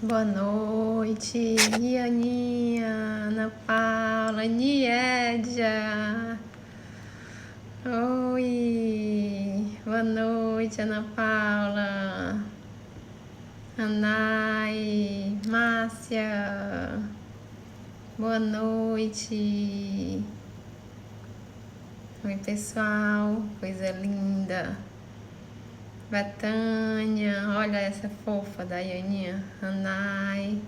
Boa noite, Aninha, Ana Paula, Niedja. Oi, boa noite, Ana Paula, Anai, Márcia. Boa noite. Oi, pessoal, coisa linda. Betânia, olha essa fofa da Ianinha, Anai,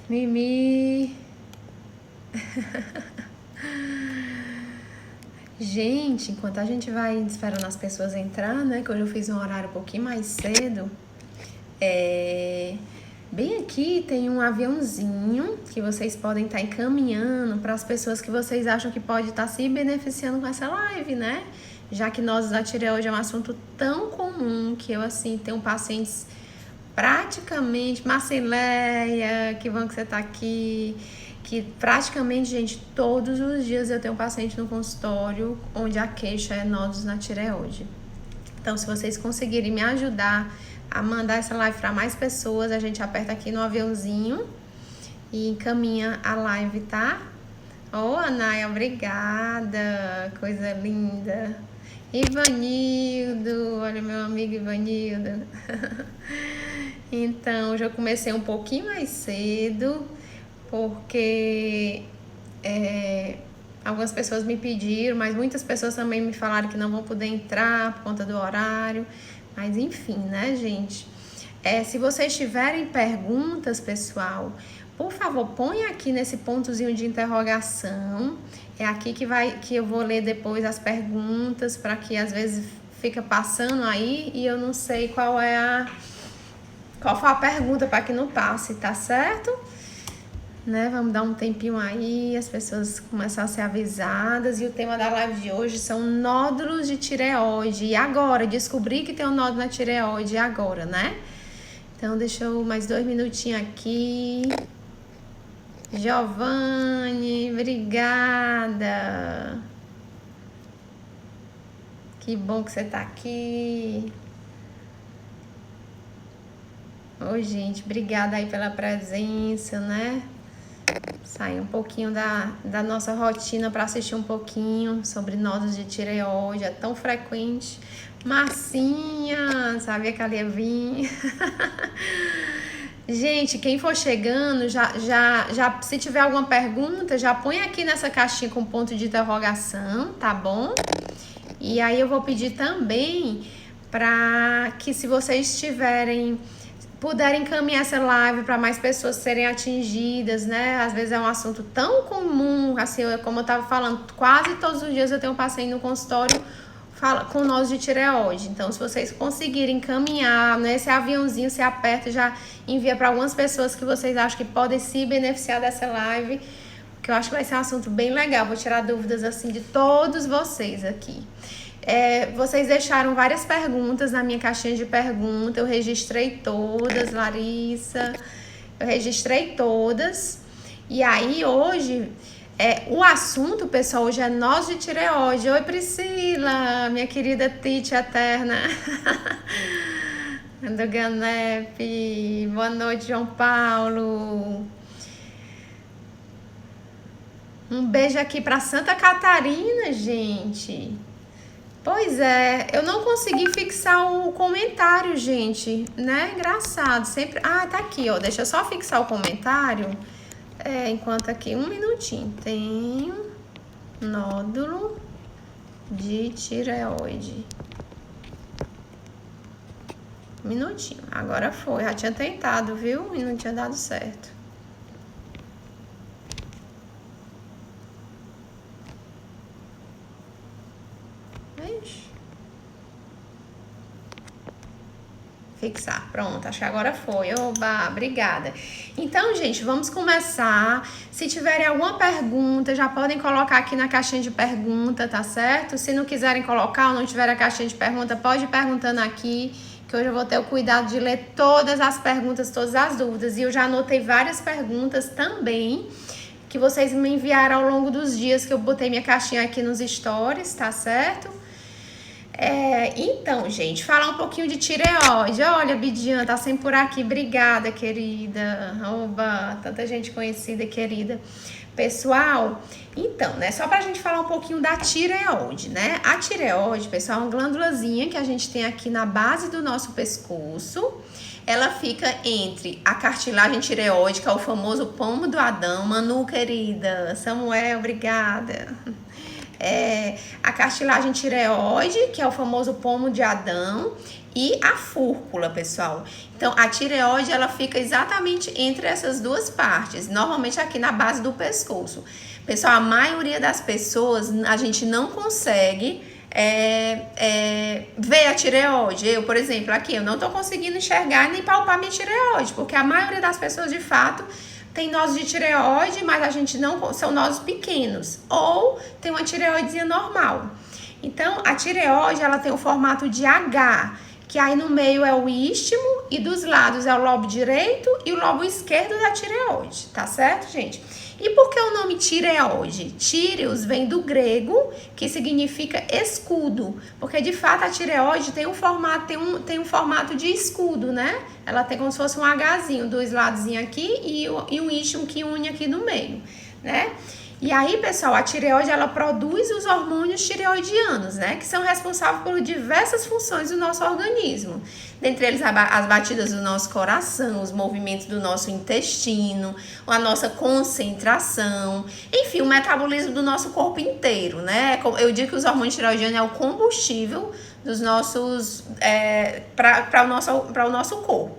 Mimi. Gente, enquanto a gente vai esperando as pessoas entrar, né, que hoje eu fiz um horário um pouquinho mais cedo, bem aqui tem um aviãozinho que vocês podem estar encaminhando para as pessoas que vocês acham que pode estar se beneficiando com essa live, né? Já que nós da tireoide é um assunto tão comum que eu, assim, tenho pacientes praticamente, Marcileia, que bom que você tá aqui, que praticamente, gente, todos os dias eu tenho um paciente no consultório onde a queixa é nódulos na tireoide. Então, se vocês conseguirem me ajudar a mandar essa live para mais pessoas, a gente aperta aqui no aviãozinho e encaminha a live, tá? Ô, Anaia, obrigada, coisa linda. Ivanildo, olha meu amigo Ivanildo. Então, já comecei um pouquinho mais cedo, porque algumas pessoas me pediram, mas muitas pessoas também me falaram que não vão poder entrar por conta do horário. Mas enfim, né, gente? Se vocês tiverem perguntas, pessoal, por favor, põe aqui nesse pontozinho de interrogação. É aqui que eu vou ler depois as perguntas, para que às vezes fica passando aí e eu não sei qual foi a pergunta, para que não passe, tá certo? Né? Vamos dar um tempinho aí, as pessoas começam a ser avisadas. E o tema da live de hoje são nódulos de tireoide. E agora? Descobri que tem um nódulo na tireoide, e agora, né? Então, deixa eu mais 2 minutinhos aqui. Giovanni, obrigada. Que bom que você tá aqui. Oi, gente, obrigada aí pela presença, né? Sair um pouquinho da nossa rotina para assistir um pouquinho sobre nódulos de tireoide, é tão frequente. Marcinha, sabia que ela ia vir? Gente, quem for chegando, já, se tiver alguma pergunta, já põe aqui nessa caixinha com ponto de interrogação, tá bom? E aí eu vou pedir também para que, se vocês puderem encaminhar essa live para mais pessoas serem atingidas, né? Às vezes é um assunto tão comum, assim, como eu estava falando, quase todos os dias eu tenho um paciente no consultório com nódulos de tireoide. Então, se vocês conseguirem encaminhar nesse aviãozinho, você aperta e já envia para algumas pessoas que vocês acham que podem se beneficiar dessa live, que eu acho que vai ser um assunto bem legal. Vou tirar dúvidas, assim, de todos vocês aqui. Vocês deixaram várias perguntas na minha caixinha de perguntas, eu registrei todas, Larissa, eu registrei todas. E aí, hoje, o assunto, pessoal, hoje é nódulos de tireoide. Oi, Priscila, minha querida Tite eterna. Do Ganep, boa noite, João Paulo. Um beijo aqui para Santa Catarina, gente. Pois é, eu não consegui fixar o comentário, gente, né? Engraçado, sempre... Ah, tá aqui, ó, deixa eu só fixar o comentário. Enquanto aqui, um minutinho. Tem nódulo de tireoide. Um minutinho, agora foi. Já tinha tentado, viu? E não tinha dado certo. Fixar, pronto, acho que agora foi. Oba, obrigada. Então, gente, vamos começar. Se tiverem alguma pergunta, já podem colocar aqui na caixinha de pergunta, tá certo? Se não quiserem colocar ou não tiver a caixinha de pergunta, pode ir perguntando aqui, que hoje eu vou ter o cuidado de ler todas as perguntas, todas as dúvidas. E eu já anotei várias perguntas também, que vocês me enviaram ao longo dos dias que eu botei minha caixinha aqui nos stories, tá certo? Então, gente, falar um pouquinho de tireoide. Olha, Bidian, tá sempre por aqui. Obrigada, querida. Oba, tanta gente conhecida e querida. Pessoal, então, né, só pra gente falar um pouquinho da tireoide, né? A tireoide, pessoal, é uma glândulazinha que a gente tem aqui na base do nosso pescoço. Ela fica entre a cartilagem tireoide, é o famoso pomo do Adão. Manu, querida. Samuel, obrigada. A cartilagem tireoide, que é o famoso pomo de Adão, e a fúrcula, pessoal. Então, a tireoide, ela fica exatamente entre essas duas partes, normalmente aqui na base do pescoço. Pessoal, a maioria das pessoas, a gente não consegue ver a tireoide. Eu, por exemplo, aqui, eu não tô conseguindo enxergar nem palpar minha tireoide, porque a maioria das pessoas, de fato, tem nós de tireoide, mas a gente não, são nós pequenos, ou tem uma tireoidezinha normal. Então, a tireoide, ela tem o formato de H, que aí no meio é o istmo e dos lados é o lobo direito e o lobo esquerdo da tireoide, tá certo, gente? E por que o nome tireoide? Tíreos vem do grego, que significa escudo, porque de fato a tireoide tem um formato de escudo, né? Ela tem como se fosse um Hzinho, dois lados aqui e um istmo que une aqui no meio, né? E aí, pessoal, a tireoide, ela produz os hormônios tireoidianos, né? Que são responsáveis por diversas funções do nosso organismo. Dentre eles, as batidas do nosso coração, os movimentos do nosso intestino, a nossa concentração, enfim, o metabolismo do nosso corpo inteiro, né? Eu digo que os hormônios tireoidianos é o combustível dos nossos, para o nosso corpo,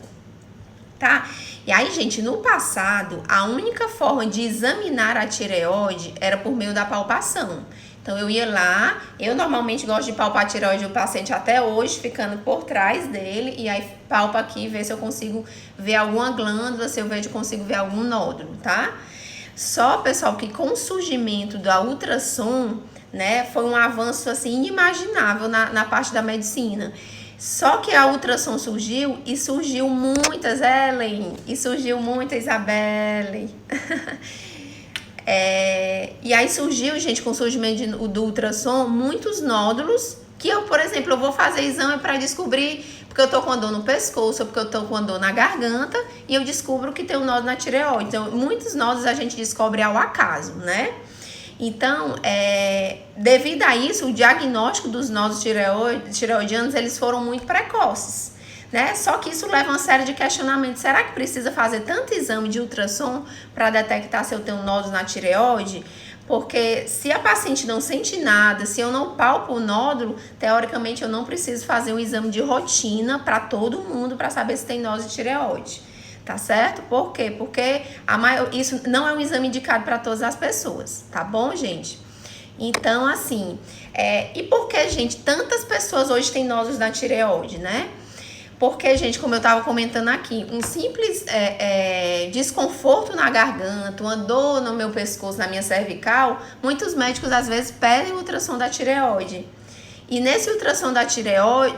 tá? E aí, gente, no passado, a única forma de examinar a tireoide era por meio da palpação. Então, eu ia lá, eu normalmente gosto de palpar a tireoide do paciente até hoje, ficando por trás dele, e aí palpa aqui, ver se eu consigo ver alguma glândula, se eu consigo ver algum nódulo, tá? Só, pessoal, que com o surgimento da ultrassom, né, foi um avanço, assim, inimaginável na parte da medicina. Só que a ultrassom surgiu, e surgiu muitas, Ellen, e surgiu muita Isabelle. E aí surgiu, gente, com o surgimento do ultrassom, muitos nódulos, que eu, por exemplo, eu vou fazer exame para descobrir, porque eu tô com a dor no pescoço, ou porque eu tô com a dor na garganta, e eu descubro que tem um nódulo na tireoide. Então, muitos nódulos a gente descobre ao acaso, né? Então, devido a isso, o diagnóstico dos nódulos tireoidianos, eles foram muito precoces, né? Só que isso leva a uma série de questionamentos. Será que precisa fazer tanto exame de ultrassom para detectar se eu tenho nódulos na tireoide? Porque se a paciente não sente nada, se eu não palpo o nódulo, teoricamente eu não preciso fazer um exame de rotina para todo mundo para saber se tem nódulo de tireoide. Tá certo? Por quê? Porque isso não é um exame indicado para todas as pessoas, tá bom, gente? Então, assim, e por que, gente, tantas pessoas hoje têm nódulos na tireoide, né? Porque, gente, como eu tava comentando aqui, um simples desconforto na garganta, uma dor no meu pescoço, na minha cervical, muitos médicos às vezes pedem ultrassom da tireoide. E nesse ultrassom da tireoide,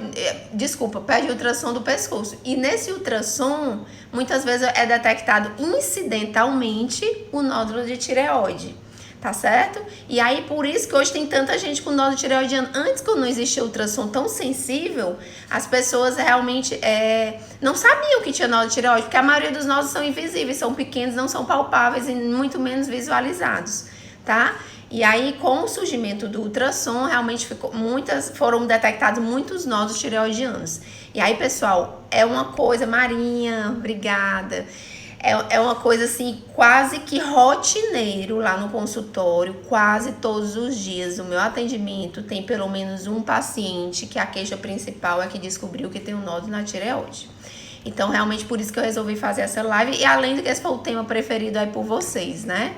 pede ultrassom do pescoço. E nesse ultrassom, muitas vezes é detectado incidentalmente o nódulo de tireoide, tá certo? E aí, por isso que hoje tem tanta gente com nódulo tireoidiano. Antes, quando não existia ultrassom tão sensível, as pessoas realmente não sabiam que tinha nódulo de tireoide, porque a maioria dos nódulos são invisíveis, são pequenos, não são palpáveis e muito menos visualizados, tá? E aí, com o surgimento do ultrassom, realmente foram detectados muitos nódulos tireoidianos. E aí, pessoal, é uma coisa, Marinha, obrigada, é uma coisa assim, quase que rotineiro lá no consultório, quase todos os dias. O meu atendimento tem pelo menos um paciente que a queixa principal é que descobriu que tem um nódulo na tireoide. Então, realmente, por isso que eu resolvi fazer essa live. E além de que esse foi o tema preferido aí por vocês, né?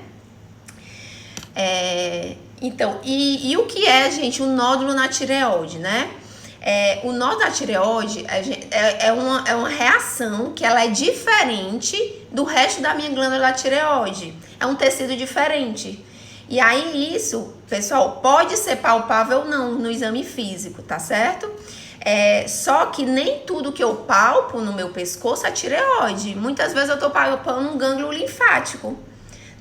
Então, e o que é, gente, o nódulo na tireoide, né? O nódulo na tireoide é uma reação que ela é diferente do resto da minha glândula da tireoide. É um tecido diferente. E aí isso, pessoal, pode ser palpável ou não no exame físico, tá certo? Só que nem tudo que eu palpo no meu pescoço é tireoide. Muitas vezes eu tô palpando um gânglio linfático,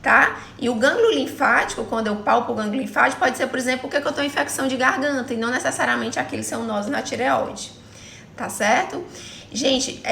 tá? E o gânglio linfático, quando eu palpo o gânglio linfático, pode ser, por exemplo, porque eu tô em infecção de garganta e não necessariamente aquele ser um nódulo na tireoide, tá certo? Gente,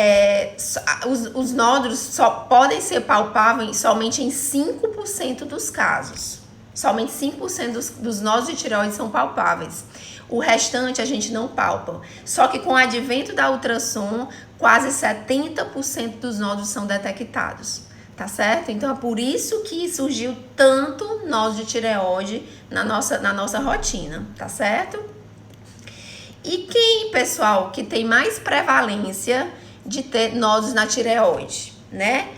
os nódulos só podem ser palpáveis somente em 5% dos casos. Somente 5% dos nódulos de tireoide são palpáveis. O restante a gente não palpa. Só que com o advento da ultrassom, quase 70% dos nódulos são detectados. Tá certo? Então é por isso que surgiu tanto nódulo de tireoide na nossa rotina, tá certo? E quem, pessoal, que tem mais prevalência de ter nódulos na tireoide, né?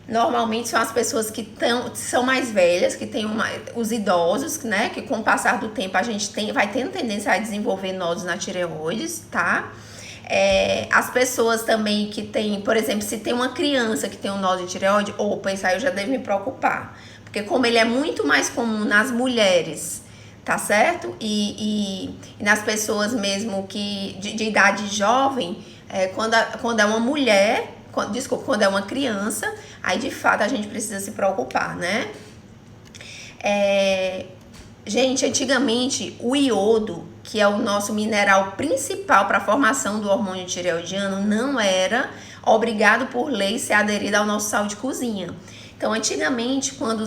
Normalmente são as pessoas que são mais velhas, que têm os idosos, né? Que com o passar do tempo a gente vai tendo tendência a desenvolver nódulos na tireoide, tá? As pessoas também que tem, por exemplo, se tem uma criança que tem um nódulo de tireoide, opa, isso aí eu já devo me preocupar. Porque como ele é muito mais comum nas mulheres, tá certo? E nas pessoas mesmo que de idade jovem, quando é uma mulher, quando é uma criança, aí de fato a gente precisa se preocupar, né? Gente, antigamente o iodo, que é o nosso mineral principal para a formação do hormônio tireoidiano, não era obrigado por lei ser aderido ao nosso sal de cozinha. Então, antigamente, quando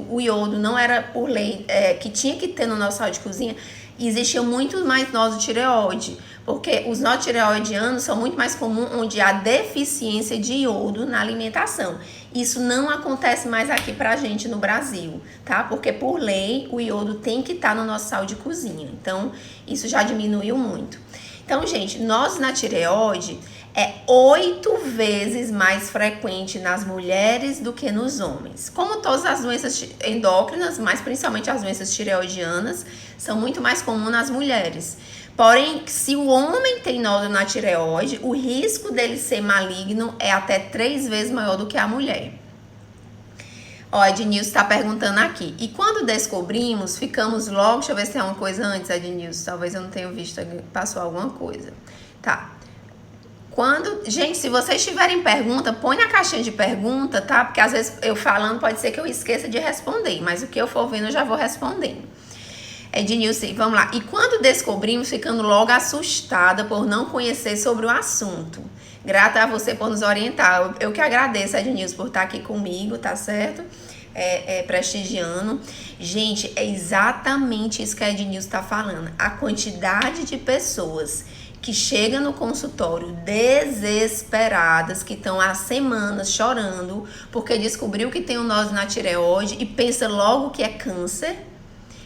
o iodo não era por lei que tinha que ter no nosso sal de cozinha, existiam muito mais nódulos de tireoide, porque os nódulos tireoidianos são muito mais comuns onde há deficiência de iodo na alimentação. Isso não acontece mais aqui pra gente no Brasil, tá? Porque por lei o iodo tem que estar no nosso sal de cozinha. Então, isso já diminuiu muito. Então, gente, nódulos na tireoide é 8 vezes mais frequente nas mulheres do que nos homens. Como todas as doenças endócrinas, mas principalmente as doenças tireoidianas, são muito mais comuns nas mulheres. Porém, se o homem tem nódulo na tireoide, o risco dele ser maligno é até 3 vezes maior do que a mulher. Ó, Ednilson tá perguntando aqui. E quando descobrimos, ficamos logo... Deixa eu ver se tem alguma coisa antes, Ednilson. Talvez eu não tenha visto, passou alguma coisa. Tá. Gente, se vocês tiverem pergunta, põe na caixinha de pergunta, tá? Porque às vezes eu falando pode ser que eu esqueça de responder, mas o que eu for vendo eu já vou respondendo. Ednilson, vamos lá. E quando descobrimos, ficando logo assustada por não conhecer sobre o assunto. Grata a você por nos orientar. Eu que agradeço, Ednilson, por estar aqui comigo, tá certo? Prestigiando. Gente, é exatamente isso que a Ednilson tá falando. A quantidade de pessoas que chegam no consultório desesperadas, que estão há semanas chorando porque descobriu que tem um nódulo na tireoide e pensa logo que é câncer.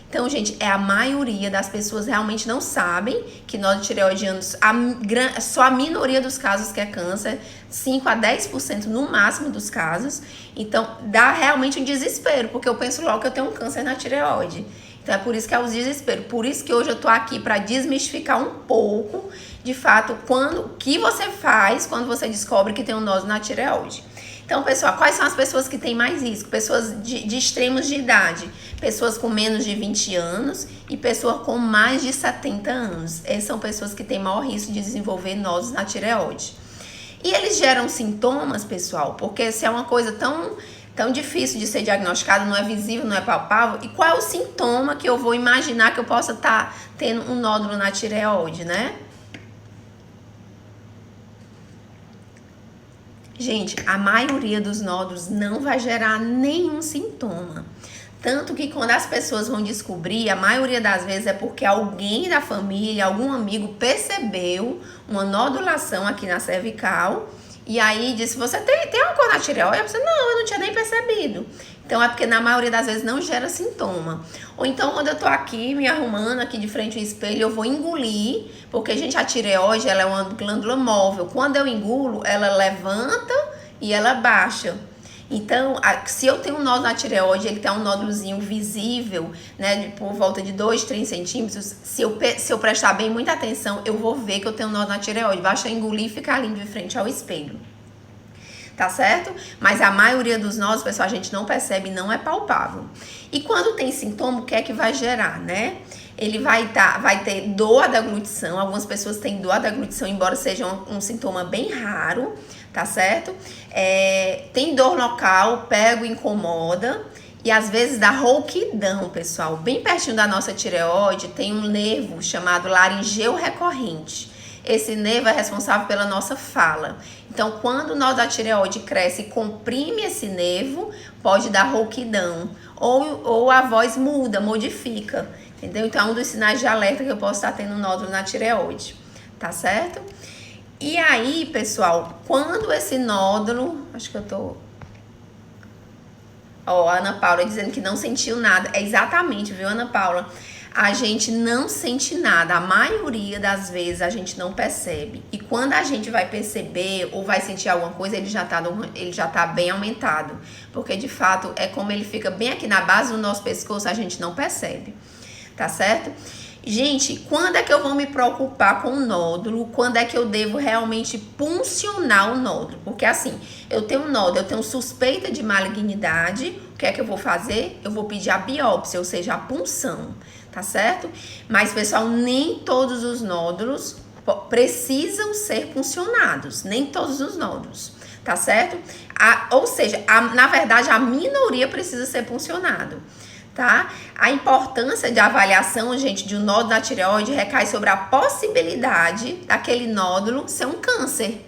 Então, gente, a maioria das pessoas realmente não sabem que nódulo tireoidiano, só a minoria dos casos que é câncer, 5 a 10% no máximo dos casos. Então, dá realmente um desespero, porque eu penso logo que eu tenho um câncer na tireoide. Então, é por isso que é o desespero. Por isso que hoje eu tô aqui para desmistificar um pouco, de fato, o que você faz quando você descobre que tem um nódulo na tireoide. Então, pessoal, quais são as pessoas que têm mais risco? Pessoas de extremos de idade, pessoas com menos de 20 anos e pessoas com mais de 70 anos. Essas são pessoas que têm maior risco de desenvolver nódulos na tireoide. E eles geram sintomas, pessoal, porque se é uma coisa tão difícil de ser diagnosticada, não é visível, não é palpável, e qual é o sintoma que eu vou imaginar que eu possa estar tendo um nódulo na tireoide, né? Gente, a maioria dos nódulos não vai gerar nenhum sintoma. Tanto que quando as pessoas vão descobrir, a maioria das vezes é porque alguém da família, algum amigo percebeu uma nodulação aqui na cervical e aí disse, você tem uma cor na tireoide? Eu disse, não, eu não tinha nem percebido. Então é porque na maioria das vezes não gera sintoma. Ou então quando eu tô aqui me arrumando aqui de frente ao espelho, eu vou engolir, porque gente, a tireoide ela é uma glândula móvel. Quando eu engulo, ela levanta e ela baixa. Então, se eu tenho um nódulo na tireoide, ele tem um nódulozinho visível, né, por volta de 2, 3 centímetros, se eu prestar bem muita atenção, eu vou ver que eu tenho um nódulo na tireoide. Basta engolir e ficar ali de frente ao espelho. Tá certo? Mas a maioria dos nódulos, pessoal, a gente não percebe, não é palpável. E quando tem sintoma, o que é que vai gerar, né? Ele vai ter dor da deglutição. Algumas pessoas têm dor da deglutição, embora seja um sintoma bem raro, tá certo? Tem dor local, pego, incomoda. E às vezes dá rouquidão, pessoal. Bem pertinho da nossa tireoide tem um nervo chamado laringeu recorrente. Esse nervo é responsável pela nossa fala. Então, quando o nó da tireoide cresce e comprime esse nervo, pode dar rouquidão. Ou a voz muda, modifica. Entendeu? Então, é um dos sinais de alerta que eu posso estar tendo um nódulo na tireoide. Tá certo? E aí, pessoal, quando esse nódulo... Acho que eu tô... Ó, a Ana Paula dizendo que não sentiu nada. É exatamente, viu, Ana Paula? A gente não sente nada. A maioria das vezes a gente não percebe. E quando a gente vai perceber ou vai sentir alguma coisa, ele já tá bem aumentado. Porque, de fato, é como ele fica bem aqui na base do nosso pescoço, a gente não percebe. Tá certo? Gente, quando é que eu vou me preocupar com o nódulo? Quando é que eu devo realmente puncionar o nódulo? Porque assim, eu tenho um nódulo, eu tenho suspeita de malignidade, o que é que eu vou fazer? Eu vou pedir a biópsia, ou seja, a punção, tá certo? Mas, pessoal, nem todos os nódulos precisam ser puncionados, nem todos os nódulos, tá certo? Ou seja, na verdade, a minoria precisa ser puncionado. Tá? A importância de avaliação, gente, de um nódulo da tireoide recai sobre a possibilidade daquele nódulo ser um câncer,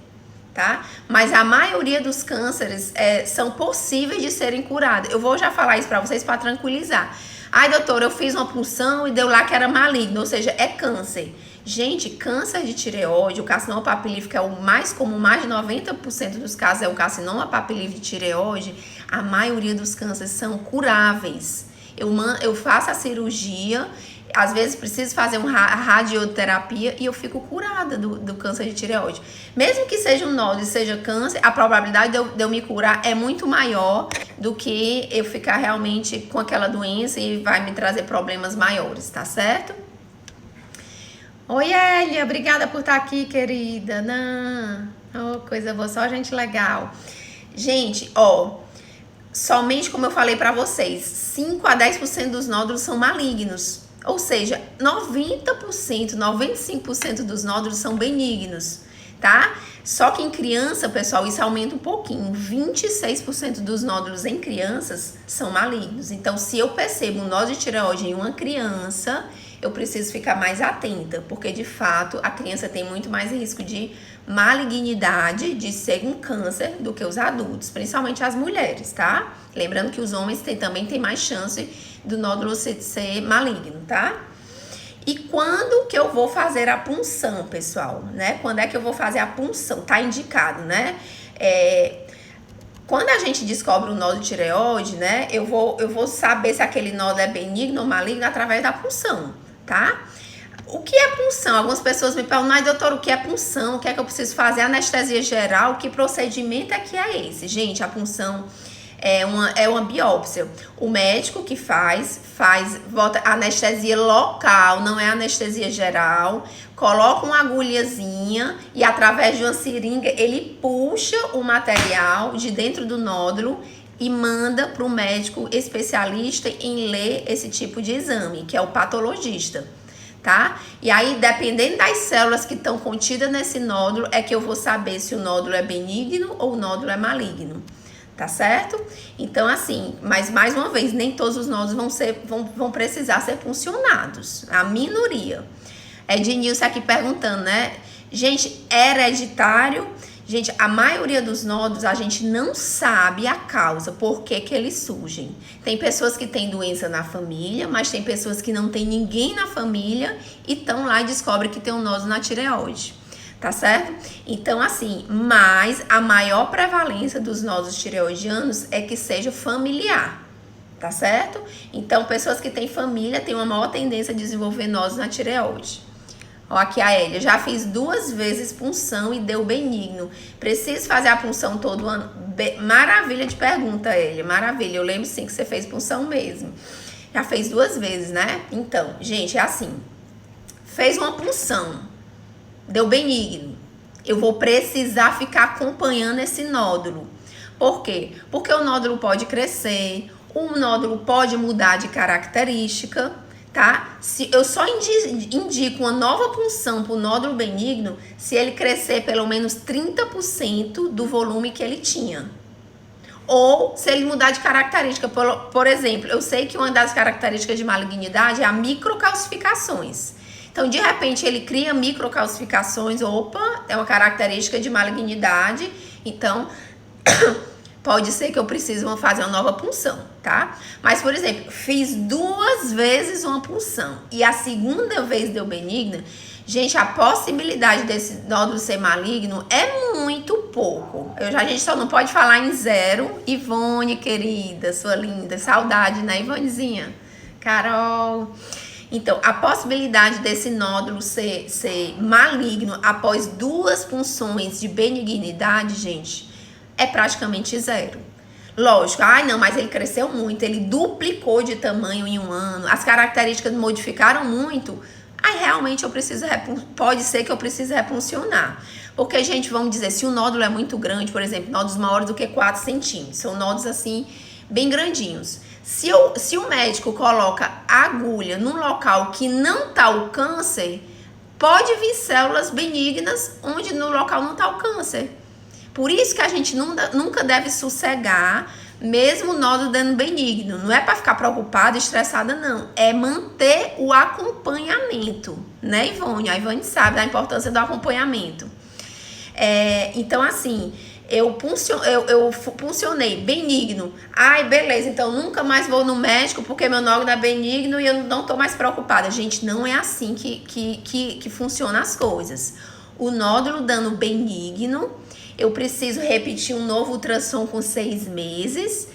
tá? Mas a maioria dos cânceres são possíveis de serem curados. Eu vou já falar isso para vocês para tranquilizar. Ai, doutora, eu fiz uma punção e deu lá que era maligno, ou seja, é câncer. Gente, câncer de tireoide, o carcinoma papilífico é o mais comum, mais de 90% dos casos é o carcinoma papilífico de tireoide. A maioria dos cânceres são curáveis. Eu faço a cirurgia, às vezes preciso fazer uma radioterapia e eu fico curada do câncer de tireoide. Mesmo que seja um nódulo e seja câncer, a probabilidade de eu me curar é muito maior do que eu ficar realmente com aquela doença e vai me trazer problemas maiores, tá certo? Oi, Elia, obrigada por estar aqui, querida. Não, oh, coisa boa, só gente legal. Gente, ó... Somente, como eu falei para vocês, 5 a 10% dos nódulos são malignos. Ou seja, 90%, 95% dos nódulos são benignos, tá? Só que em criança, pessoal, isso aumenta um pouquinho. 26% dos nódulos em crianças são malignos. Então, se eu percebo um nódulo de tireoide em uma criança, eu preciso ficar mais atenta, porque de fato a criança tem muito mais risco de malignidade, de ser um câncer, do que os adultos, principalmente as mulheres, tá? Lembrando que os homens também têm mais chance do nódulo ser maligno, tá? E quando que eu vou fazer a punção, pessoal, né? Quando é que eu vou fazer a punção? Tá indicado, né? Quando a gente descobre o nódulo de tireoide, né? Eu vou saber se aquele nódulo é benigno ou maligno através da punção, tá? O que é punção? Algumas pessoas me perguntam, mas doutor, o que é punção? O que é que eu preciso fazer? Anestesia geral? Que procedimento é que é esse? Gente, a punção é uma biópsia. O médico que bota anestesia local, não é anestesia geral, coloca uma agulhazinha e através de uma seringa ele puxa o material de dentro do nódulo e manda para o médico especialista em ler esse tipo de exame, que é o patologista, tá? E aí, dependendo das células que estão contidas nesse nódulo, é que eu vou saber se o nódulo é benigno ou o nódulo é maligno, tá certo? Então, assim, mas mais uma vez, nem todos os nódulos vão precisar ser puncionados, a minoria. Ednilson aqui perguntando, né? Gente, hereditário... Gente, a maioria dos nódulos a gente não sabe a causa, por que eles surgem. Tem pessoas que têm doença na família, mas tem pessoas que não tem ninguém na família e estão lá e descobrem que tem um nódulo na tireoide, tá certo? Então, assim, mas a maior prevalência dos nódulos tireoidianos é que seja familiar, tá certo? Então, pessoas que têm família têm uma maior tendência a desenvolver nódulos na tireoide. Ó, aqui a Elia, já fiz 2 vezes punção e deu benigno. Preciso fazer a punção todo ano? Maravilha de pergunta, Elia, maravilha. Eu lembro sim que você fez punção mesmo. Já fez 2 vezes, né? Então, gente, é assim. Fez uma punção, deu benigno. Eu vou precisar ficar acompanhando esse nódulo. Por quê? Porque o nódulo pode crescer, o nódulo pode mudar de característica, tá? Se eu só indico uma nova punção para o nódulo benigno se ele crescer pelo menos 30% do volume que ele tinha. Ou se ele mudar de característica, por exemplo, eu sei que uma das características de malignidade é a microcalcificações. Então, de repente, ele cria microcalcificações, opa, é uma característica de malignidade, então pode ser que eu precise fazer uma nova punção, tá? Mas, por exemplo, fiz 2 vezes uma punção e a segunda vez deu benigna, gente, a possibilidade desse nódulo ser maligno é muito pouco. A gente só não pode falar em 0. Ivone, querida, sua linda, saudade, né, Ivonezinha? Carol. Então, a possibilidade desse nódulo ser maligno após 2 punções de benignidade, gente, é praticamente 0. Lógico, não, mas ele cresceu muito, ele duplicou de tamanho em 1 ano, as características modificaram muito, aí realmente pode ser que eu precise repuncionar. Porque, gente, vamos dizer, se o nódulo é muito grande, por exemplo, nódulos maiores do que 4 centímetros, são nódulos assim, bem grandinhos. Se o médico coloca agulha num local que não tá o câncer, pode vir células benignas onde no local não tá o câncer. Por isso que a gente nunca deve sossegar, mesmo o nódulo dando benigno. Não é para ficar preocupada, estressada, não. É manter o acompanhamento, né, Ivone? A Ivone sabe da importância do acompanhamento. Então, assim, eu puncionei benigno. Ai, beleza, então nunca mais vou no médico porque meu nódulo é benigno e eu não tô mais preocupada. Gente, não é assim que funcionam as coisas. O nódulo dando benigno, eu preciso repetir um novo ultrassom com 6 meses.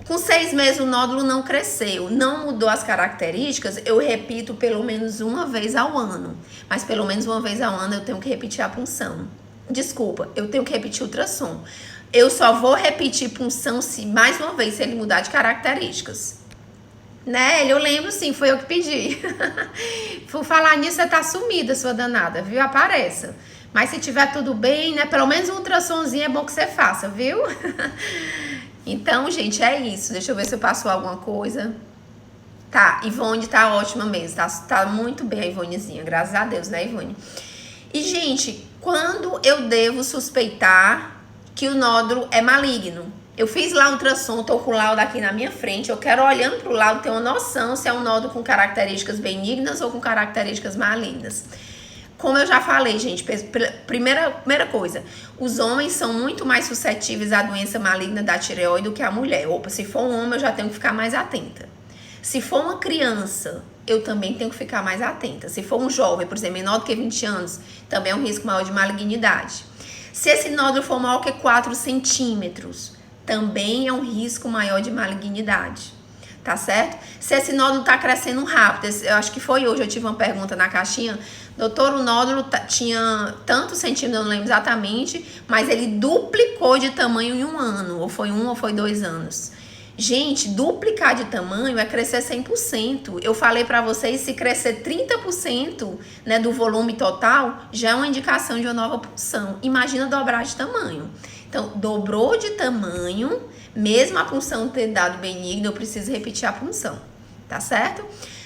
Com 6 meses o nódulo não cresceu, não mudou as características, eu repito pelo menos 1 vez ao ano. Mas pelo menos 1 vez ao ano eu tenho que repetir a punção. Desculpa, eu tenho que repetir o ultrassom. Eu só vou repetir punção se mais uma vez se ele mudar de características. Né? Eu lembro sim, foi eu que pedi. Por falar nisso, você tá sumida, sua danada, viu? Apareça. Mas se tiver tudo bem, né? Pelo menos um ultrassomzinho é bom que você faça, viu? Então, gente, é isso. Deixa eu ver se eu passo alguma coisa. Tá, Ivone tá ótima mesmo. Tá muito bem a Ivonezinha. Graças a Deus, né, Ivone? E, gente, quando eu devo suspeitar que o nódulo é maligno? Eu fiz lá o ultrassom, tô com o laudo aqui na minha frente. Eu quero, olhando pro laudo, ter uma noção se é um nódulo com características benignas ou com características malignas. Como eu já falei, gente, primeira coisa, os homens são muito mais suscetíveis à doença maligna da tireoide do que a mulher. Opa, se for um homem, eu já tenho que ficar mais atenta. Se for uma criança, eu também tenho que ficar mais atenta. Se for um jovem, por exemplo, menor do que 20 anos, também é um risco maior de malignidade. Se esse nódulo for maior que 4 centímetros, também é um risco maior de malignidade. Tá certo? Se esse nódulo tá crescendo rápido, eu acho que foi hoje, eu tive uma pergunta na caixinha, doutor, o nódulo tinha tantos centímetros, eu não lembro exatamente, mas ele duplicou de tamanho em 1 ano, ou foi 1 ou foi 2 anos. Gente, duplicar de tamanho é crescer 100%. Eu falei pra vocês, se crescer 30%, né, do volume total, já é uma indicação de uma nova punção. Imagina dobrar de tamanho. Então, dobrou de tamanho, mesmo a punção ter dado benigno, eu preciso repetir a punção, tá certo?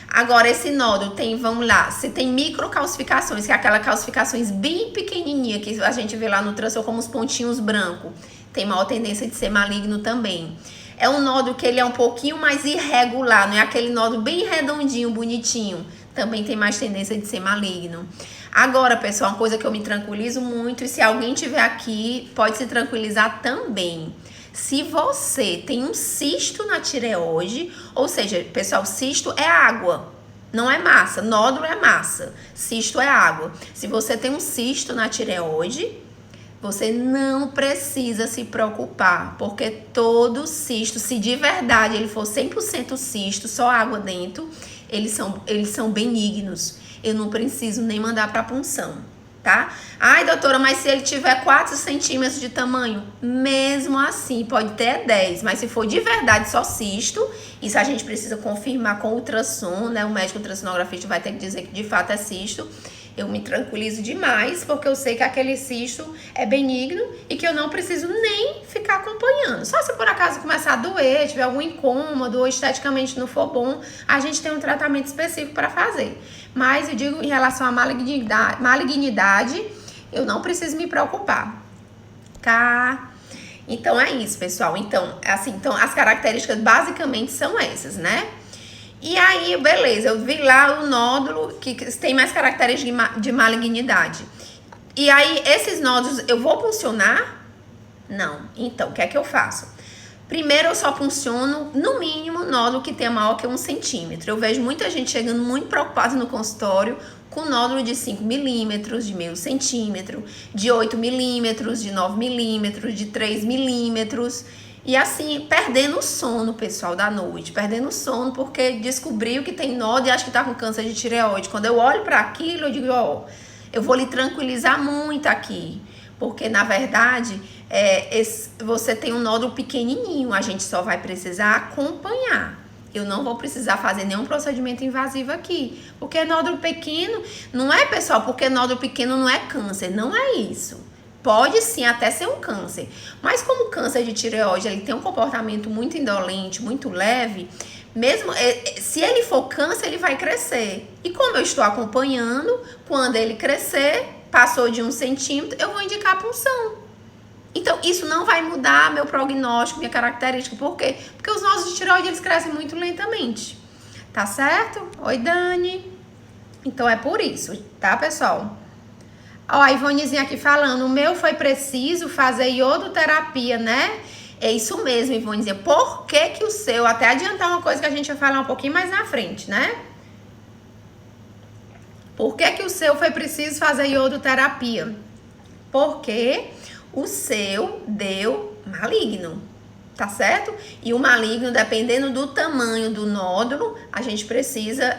Agora, esse nódulo tem, vamos lá, se tem microcalcificações, que é aquelas calcificações bem pequenininhas, que a gente vê lá no ultrassom como os pontinhos brancos, tem maior tendência de ser maligno também. É um nódulo que ele é um pouquinho mais irregular, não é aquele nódulo bem redondinho, bonitinho, também tem mais tendência de ser maligno. Agora, pessoal, uma coisa que eu me tranquilizo muito, e se alguém tiver aqui, pode se tranquilizar também. Se você tem um cisto na tireoide, ou seja, pessoal, cisto é água, não é massa. Nódulo é massa, cisto é água. Se você tem um cisto na tireoide, você não precisa se preocupar, porque todo cisto, se de verdade ele for 100% cisto, só água dentro, eles são benignos. Eu não preciso nem mandar para punção, tá? Ai, doutora, mas se ele tiver 4 centímetros de tamanho, mesmo assim, pode ter 10, mas se for de verdade só cisto, isso a gente precisa confirmar com ultrassom, né? O médico ultrassonografista vai ter que dizer que de fato é cisto. Eu me tranquilizo demais, porque eu sei que aquele cisto é benigno e que eu não preciso nem ficar acompanhando. Só se por acaso começar a doer, tiver algum incômodo ou esteticamente não for bom, a gente tem um tratamento específico para fazer. Mas eu digo, em relação à malignidade, eu não preciso me preocupar, tá? Então é isso, pessoal. Então, assim, então as características basicamente são essas, né? E aí, beleza, eu vi lá o nódulo que tem mais características de malignidade. E aí, esses nódulos, eu vou funcionar? Não. Então, o que é que eu faço? Primeiro, eu só funciono, no mínimo, nódulo que tenha maior que 1 centímetro. Eu vejo muita gente chegando muito preocupada no consultório com nódulo de 5 milímetros, de meio centímetro, de 8 milímetros, de 9 milímetros, de 3 milímetros. E assim, perdendo o sono, pessoal, da noite. Perdendo o sono porque descobriu que tem nódulo e acha que tá com câncer de tireoide. Quando eu olho para aquilo, eu digo, ó, eu vou lhe tranquilizar muito aqui. Porque, na verdade, você tem um nódulo pequenininho. A gente só vai precisar acompanhar. Eu não vou precisar fazer nenhum procedimento invasivo aqui. Porque nódulo pequeno, não é, pessoal, porque nódulo pequeno não é câncer. Não é isso. Pode sim até ser um câncer. Mas como o câncer de tireoide, ele tem um comportamento muito indolente, muito leve, mesmo se ele for câncer, ele vai crescer. E como eu estou acompanhando, quando ele crescer, passou de 1 centímetro, eu vou indicar punção. Então, isso não vai mudar meu prognóstico, minha característica. Por quê? Porque os nódulos de tireoide, eles crescem muito lentamente. Tá certo? Oi, Dani. Então, é por isso, tá, pessoal? Ó, a Ivonezinha aqui falando, o meu foi preciso fazer iodoterapia, né? É isso mesmo, Ivonezinha. Por que que o seu, até adiantar uma coisa que a gente vai falar um pouquinho mais na frente, né? Por que que o seu foi preciso fazer iodoterapia? Porque o seu deu maligno, tá certo? E o maligno, dependendo do tamanho do nódulo, a gente precisa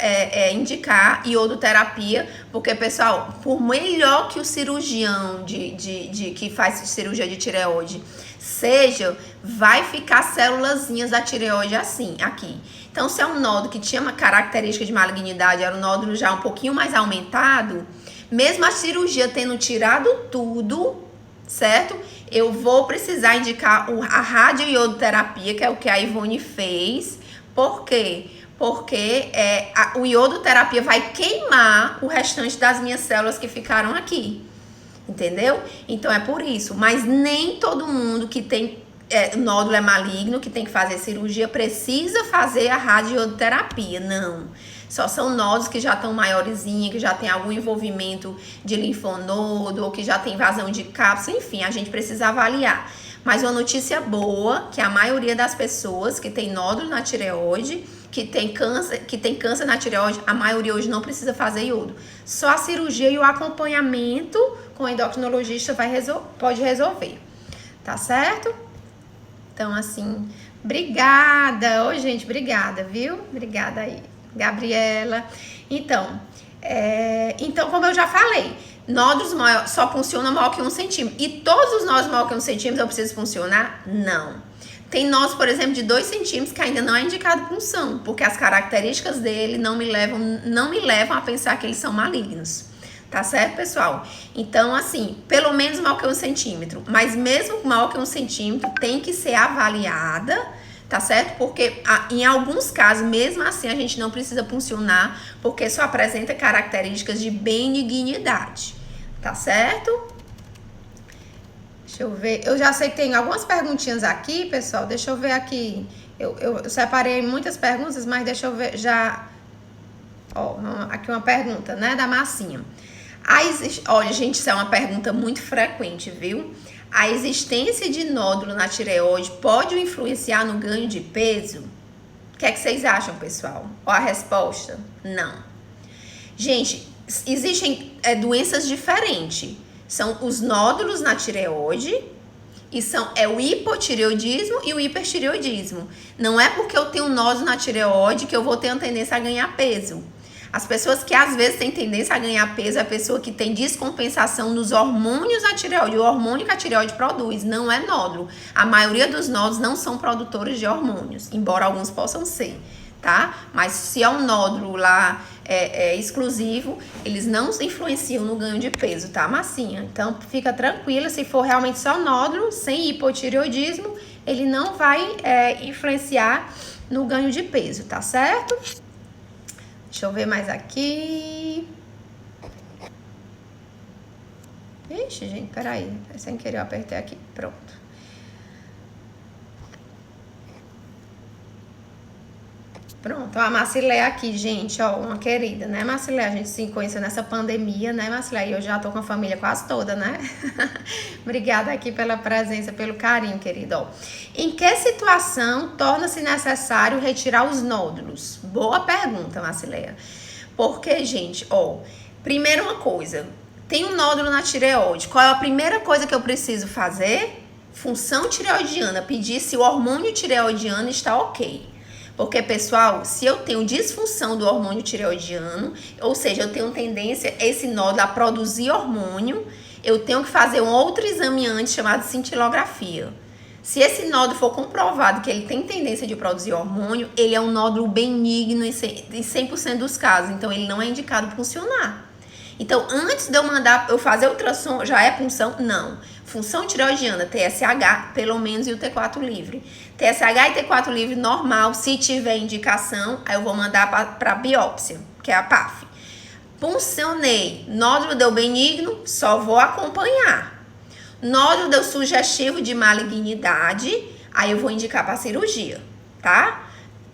indicar iodoterapia, porque, pessoal, por melhor que o cirurgião que faz cirurgia de tireoide seja, vai ficar célulazinhas da tireoide assim, aqui. Então, se é um nódulo que tinha uma característica de malignidade, era um nódulo já um pouquinho mais aumentado, mesmo a cirurgia tendo tirado tudo, certo? Eu vou precisar indicar a radioiodoterapia, que é o que a Ivone fez. Por quê? Porque o iodoterapia vai queimar o restante das minhas células que ficaram aqui. Entendeu? Então é por isso. Mas nem todo mundo que tem nódulo é maligno, que tem que fazer cirurgia, precisa fazer a radioterapia. Não. Só são nódulos que já estão maiorzinhos, que já tem algum envolvimento de linfonodo, ou que já tem invasão de cápsula, enfim, a gente precisa avaliar. Mas uma notícia boa, que a maioria das pessoas que tem nódulo na tireoide, que tem câncer na tireoide, a maioria hoje não precisa fazer iodo. Só a cirurgia e o acompanhamento com o endocrinologista pode resolver. Tá certo? Então, assim, obrigada. Ô, gente, obrigada, viu? Obrigada aí, Gabriela. Então, como eu já falei, nódulos só funcionam maior que 1 centímetro. E todos os nódulos maior que 1 centímetro eu preciso funcionar? Não. Tem nódulos, por exemplo, de 2 centímetros que ainda não é indicado punção, porque as características dele não me levam a pensar que eles são malignos. Tá certo, pessoal? Então, assim, pelo menos maior que 1 centímetro. Mas mesmo maior que 1 centímetro, tem que ser avaliada, tá certo? Porque em alguns casos, mesmo assim, a gente não precisa puncionar, porque só apresenta características de benignidade. Tá certo? Deixa eu ver. Eu já sei que tem algumas perguntinhas aqui, pessoal. Deixa eu ver aqui. Eu separei muitas perguntas, mas deixa eu ver já. Ó, aqui uma pergunta, né, da Massinha. Olha, gente, isso é uma pergunta muito frequente, viu? A existência de nódulo na tireoide pode influenciar no ganho de peso? O que é que vocês acham, pessoal? Ó, a resposta? Não. Gente, existem doenças diferentes. São os nódulos na tireoide e o hipotireoidismo e o hipertireoidismo. Não é porque eu tenho nódulo na tireoide que eu vou ter uma tendência a ganhar peso. As pessoas que às vezes têm tendência a ganhar peso é a pessoa que tem descompensação nos hormônios da tireoide. O hormônio que a tireoide produz não é nódulo. A maioria dos nódulos não são produtores de hormônios, embora alguns possam ser, tá? Mas se é um nódulo lá exclusivo, eles não se influenciam no ganho de peso, tá, Massinha? Então, fica tranquila, se for realmente só nódulo, sem hipotireoidismo, ele não vai influenciar no ganho de peso, tá certo? Deixa eu ver mais aqui. Ixi, gente, peraí. Sem querer eu apertei aqui. Pronto. Pronto, a Marcileia aqui, gente, ó, uma querida, né, Marcileia? A gente se conheceu nessa pandemia, né, Marcileia? E eu já tô com a família quase toda, né? Obrigada aqui pela presença, pelo carinho, querido. Ó, em que situação torna-se necessário retirar os nódulos? Boa pergunta, Marcileia. Porque, gente, ó, primeiro uma coisa, tem um nódulo na tireoide. Qual é a primeira coisa que eu preciso fazer? Função tireoidiana, pedir se o hormônio tireoidiano está ok. Porque, pessoal, se eu tenho disfunção do hormônio tireoidiano, ou seja, eu tenho tendência, esse nódulo, a produzir hormônio, eu tenho que fazer um outro exame antes, chamado cintilografia. Se esse nódulo for comprovado que ele tem tendência de produzir hormônio, ele é um nódulo benigno em 100% dos casos, então ele não é indicado para funcionar. Então, antes de eu mandar eu fazer ultrassom, já é punção? Não. Função tireoidiana, TSH, pelo menos, e o T4 livre. TSH e T4 livre normal, se tiver indicação, aí eu vou mandar para biópsia, que é a PAF. Puncionei, nódulo deu benigno, só vou acompanhar. Nódulo deu sugestivo de malignidade, aí eu vou indicar para cirurgia, tá?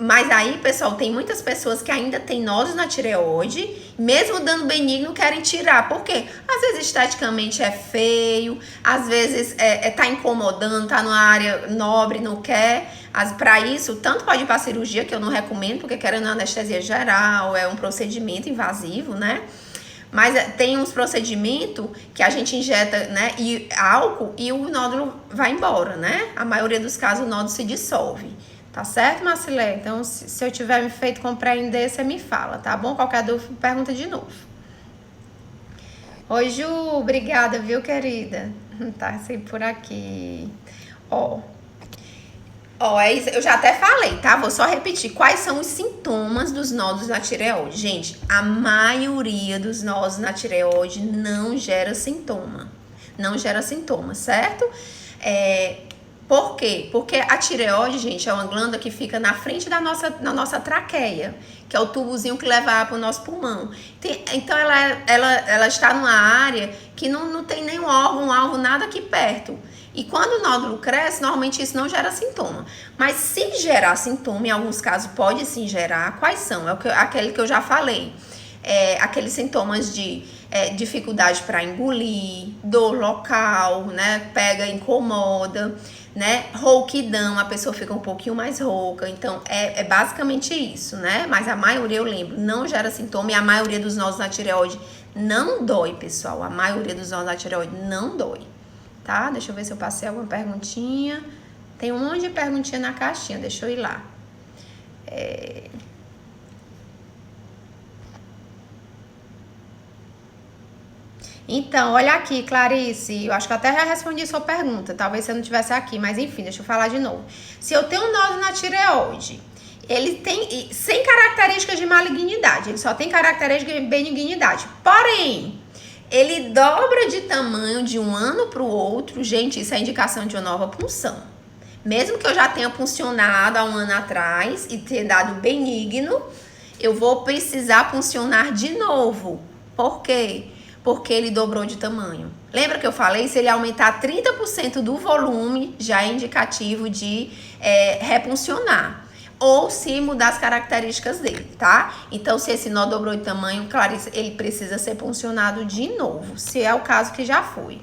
Mas aí, pessoal, tem muitas pessoas que ainda têm nódulos na tireoide, mesmo dando benigno, querem tirar. Por quê? Às vezes esteticamente é feio, às vezes tá incomodando, tá numa área nobre, não quer. Para isso, tanto pode ir para cirurgia, que eu não recomendo, porque querendo anestesia geral, é um procedimento invasivo, né? Mas tem uns procedimentos que a gente injeta, né, e álcool e o nódulo vai embora, né? A maioria dos casos o nódulo se dissolve. Tá certo, Marcileia? Então, se eu tiver me feito compreender, você me fala, tá bom? Qualquer dúvida, pergunta de novo. Oi, Ju, obrigada, viu, querida? Tá sempre por aqui. Ó, é isso, eu já até falei, tá? Vou só repetir. Quais são os sintomas dos nódulos na tireoide? Gente, a maioria dos nódulos na tireoide não gera sintoma. Não gera sintoma, certo? Por quê? Porque a tireoide, gente, é uma glândula que fica na frente da nossa traqueia, que é o tubozinho que leva ar para o nosso pulmão. Então, ela está numa área que não tem nenhum órgão, alvo, nada aqui perto. E quando o nódulo cresce, normalmente isso não gera sintoma. Mas se gerar sintoma, em alguns casos pode sim gerar. Quais são? Aquele que eu já falei. Aqueles sintomas de dificuldade para engolir, dor local, né? Pega, incomoda, né? Rouquidão, a pessoa fica um pouquinho mais rouca. Então, é basicamente isso, né? Mas a maioria, eu lembro, não gera sintoma. E a maioria dos nódulos na tireoide não dói, pessoal. A maioria dos nódulos na tireoide não dói, tá? Deixa eu ver se eu passei alguma perguntinha. Tem um monte de perguntinha na caixinha, deixa eu ir lá. Então, olha aqui, Clarice, eu acho que eu até já respondi sua pergunta, talvez você não estivesse aqui, mas enfim, deixa eu falar de novo. Se eu tenho um nódulo na tireoide, ele tem, sem características de malignidade, ele só tem características de benignidade, porém, ele dobra de tamanho de um ano para o outro, gente, isso é indicação de uma nova punção. Mesmo que eu já tenha puncionado há um ano atrás e ter dado benigno, eu vou precisar puncionar de novo. Por quê? Porque ele dobrou de tamanho. Lembra que eu falei? Se ele aumentar 30% do volume, já é indicativo de repuncionar. Ou se mudar as características dele, tá? Então, se esse nó dobrou de tamanho, Clarice, ele precisa ser puncionado de novo. Se é o caso que já foi.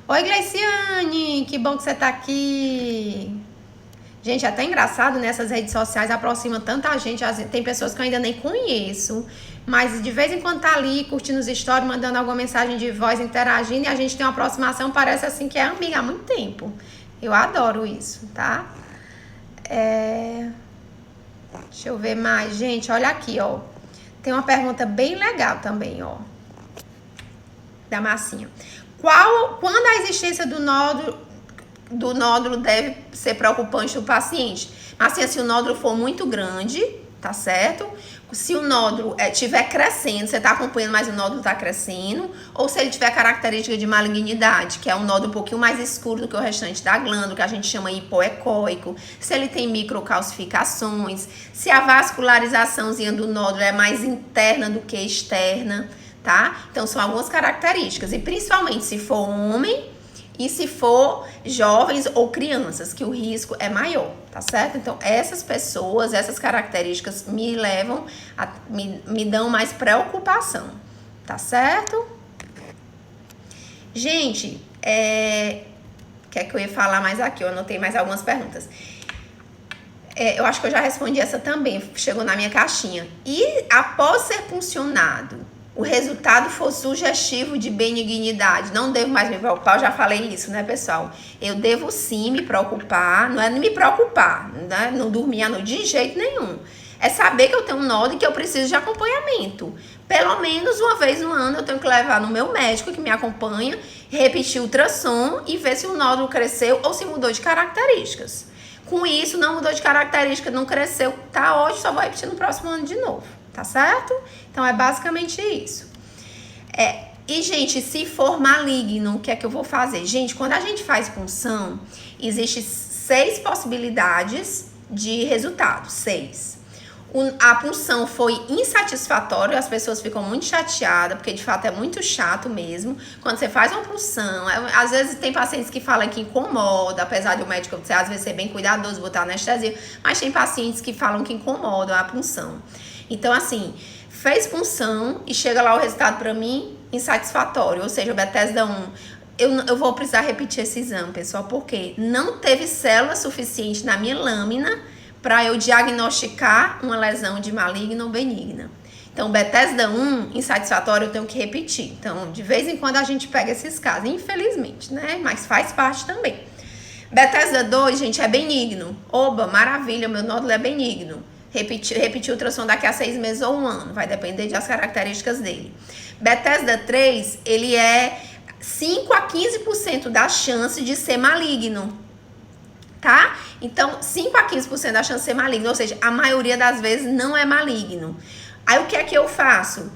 Oi, Gleiciane, que bom que você tá aqui. Gente, é até engraçado, nessas redes sociais aproxima tanta gente. Tem pessoas que eu ainda nem conheço, mas de vez em quando tá ali curtindo os stories, mandando alguma mensagem de voz, interagindo, e a gente tem uma aproximação, parece assim que é amiga há muito tempo. Eu adoro isso, tá? Deixa eu ver mais, gente, olha aqui, ó. Tem uma pergunta bem legal também, ó, da Massinha. Quando a existência do nódulo deve ser preocupante do paciente? Assim, se o nódulo for muito grande, tá certo? Se o nódulo estiver crescendo, você tá acompanhando, mas o nódulo tá crescendo, ou se ele tiver característica de malignidade, que é um nódulo um pouquinho mais escuro do que o restante da glândula, que a gente chama hipoecóico, se ele tem microcalcificações, se a vascularizaçãozinha do nódulo é mais interna do que externa, tá? Então, são algumas características, e principalmente se for homem, E se for jovens ou crianças, que o risco é maior, tá certo? Então, essas pessoas, essas características me levam, me dão mais preocupação, tá certo? Gente, o que é que eu ia falar mais aqui? Eu anotei mais algumas perguntas. Eu acho que eu já respondi essa também, chegou na minha caixinha. E após ser puncionado, o resultado for sugestivo de benignidade, não devo mais me preocupar? Eu já falei isso, né, pessoal? Eu devo sim me preocupar, não é me preocupar, né? Não dormir à noite de jeito nenhum. É saber que eu tenho um nódulo e que eu preciso de acompanhamento. Pelo menos uma vez no ano eu tenho que levar no meu médico que me acompanha, repetir o ultrassom e ver se o nódulo cresceu ou se mudou de características. Com isso, não mudou de característica, não cresceu, tá ótimo, só vou repetir no próximo ano de novo, tá certo? Então, é basicamente isso. E, gente, se for maligno, o que é que eu vou fazer? Gente, quando a gente faz punção, existem 6 possibilidades de resultado, 6. A punção foi insatisfatória, as pessoas ficam muito chateadas, porque de fato é muito chato mesmo. Quando você faz uma punção, às vezes tem pacientes que falam que incomoda, apesar de o médico às vezes ser bem cuidadoso, botar anestesia, mas tem pacientes que falam que incomodam a punção. Então, assim, fez punção e chega lá o resultado para mim insatisfatório, ou seja, o Bethesda 1. Eu vou precisar repetir esse exame, pessoal, porque não teve célula suficiente na minha lâmina para eu diagnosticar uma lesão de maligna ou benigna. Então, Bethesda 1, insatisfatório, eu tenho que repetir. Então, de vez em quando a gente pega esses casos, infelizmente, né? Mas faz parte também. Bethesda 2, gente, é benigno. Oba, maravilha, meu nódulo é benigno. Repetir o ultrassom daqui a 6 meses ou 1 ano, vai depender das características dele. Bethesda 3, ele é 5 a 15% da chance de ser maligno, tá? Então, 5 a 15% da chance de ser maligno, ou seja, a maioria das vezes não é maligno. Aí, o que é que eu faço?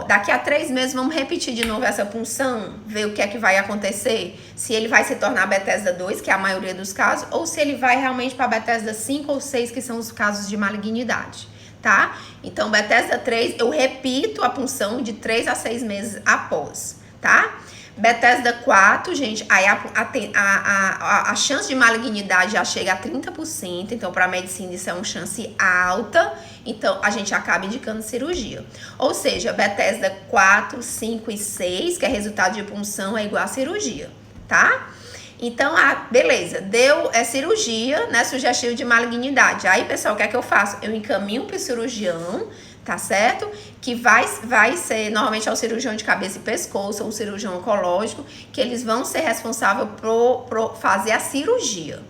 Daqui a 3 meses, vamos repetir de novo essa punção, ver o que é que vai acontecer, se ele vai se tornar Bethesda 2, que é a maioria dos casos, ou se ele vai realmente para Bethesda 5 ou 6, que são os casos de malignidade, tá? Então, Bethesda 3, eu repito a punção de 3 a 6 meses após, tá? Bethesda 4, gente, aí a chance de malignidade já chega a 30%, então para a medicina isso é uma chance alta, então a gente acaba indicando cirurgia. Ou seja, Bethesda 4, 5 e 6, que é resultado de punção, é igual a cirurgia, tá? Então, beleza, deu cirurgia, né, sugestivo de malignidade. Aí, pessoal, o que é que eu faço? Eu encaminho para o cirurgião, tá certo? Que vai ser, normalmente é o cirurgião de cabeça e pescoço, ou o cirurgião oncológico, que eles vão ser responsáveis por fazer a cirurgia.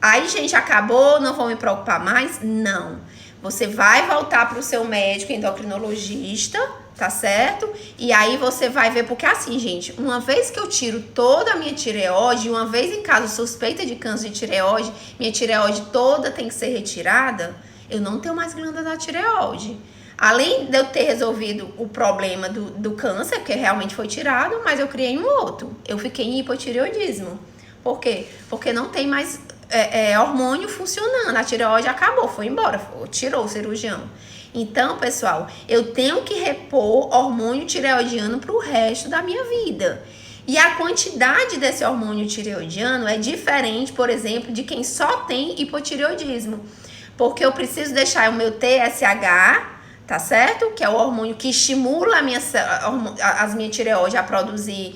Aí, gente, acabou, não vou me preocupar mais? Não. Você vai voltar para o seu médico endocrinologista, tá certo? E aí você vai ver, porque assim, gente, uma vez que eu tiro toda a minha tireoide, uma vez em caso suspeita de câncer de tireoide, minha tireoide toda tem que ser retirada, eu não tenho mais glândula da tireoide. Além de eu ter resolvido o problema do câncer, que realmente foi tirado, mas eu criei um outro. Eu fiquei em hipotireoidismo. Por quê? Porque não tem mais hormônio funcionando. A tireoide acabou, foi embora, tirou o cirurgião. Então, pessoal, eu tenho que repor hormônio tireoidiano para o resto da minha vida. E a quantidade desse hormônio tireoidiano é diferente, por exemplo, de quem só tem hipotireoidismo. Porque eu preciso deixar o meu TSH, tá certo? Que é o hormônio que estimula as minhas tireoides a produzir